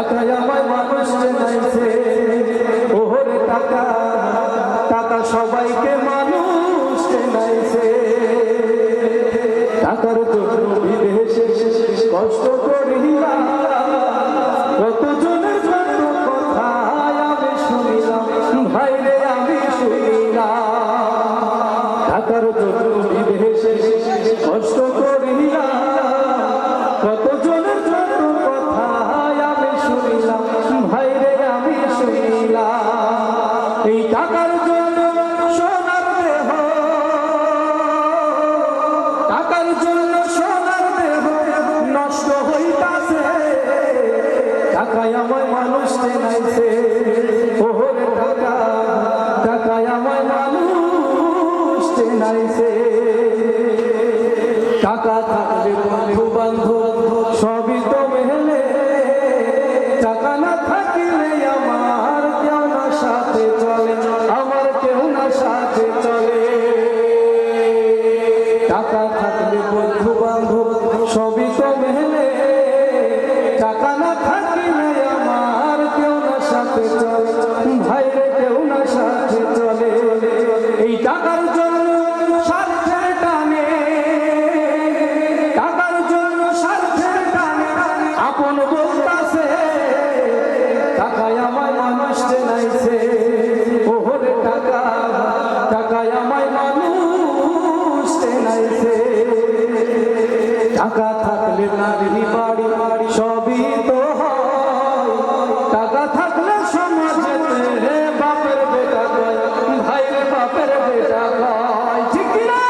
টাকায় আমায় মানুষ চেনাইছে, ওরে টাকা টাকা সবাইকে মানুষ চেনাইছে। টাকার জন্য বিদেশে কষ্ট করিলাম, কতজনের কত কথা আমি শুনিলাম, ভাইরে আমি শুনিলাম। টাকার জন্য বিদেশে কষ্ট করিলাম, কতজনের কত কথা আমি শুনিলাম, ভাইরে আমি শুনিলাম। এই টাকার জন্য সোনার দেহ, টাকার জন্য সোনার দেহ নষ্ট হইতাছে। টাকায় আমায় মানুষ চেনাইছে, ওরে টাকা টাকায় আমায় মানুষ চেনাইছে। টাকা থাকলে বন্ধু বান্ধব সবই তো মেলে, টাকা না থাকিলে আমার কেউ না সাথে চলে, আমার কেউ না সাথে চলে। টাকা থাকলে বন্ধু বান্ধব সবই তো মেলে, টাকা না থাকিলে আমার কেউ না সাথে চলে, ভাইরে কেউ না সাথে চলে। এই টাকার জন্য স্বার্থের টানে, টাকার জন্য স্বার্থের টানে আপন বলতাছে। টাকায় আমায় মানুষ চেনাইছে, ওরে টাকা টাকায় আমায় মানুষ চেনাইছে। টাকা থাকলে নারী বাড়ি বাড়ি সবই তো হয়, টাকা থাকলে সমাজেতে বাপের বেটা কয়, ভাইরে বাপের বেটা কয়, ঠিক কিনা?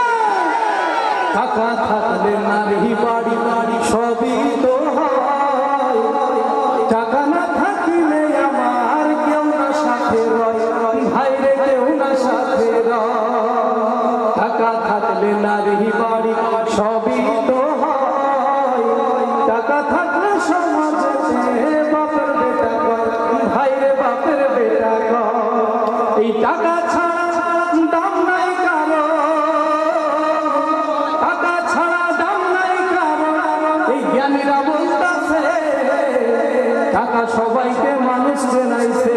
টাকা থাকলে নারী বাড়ি বাড়ি সবই তো হয়, টাকা না থাকিলে আমার কেউ না সাথে রয়, ভাইরে কেউ না সাথে রয়। টাকা থাকলে নারী বাড়ি সবই তো হয়, টাকা থাকলে সমাজে বাপের বেটা কয়, ভাইরে বাপের বেটা কয়। এই টাকা ছাড়া দাম নাই কারো, টাকা ছাড়া দাম নাই কারো। এই জ্ঞানীরা বলতাছে টাকা সবাইকে মানুষ চেনাইছে,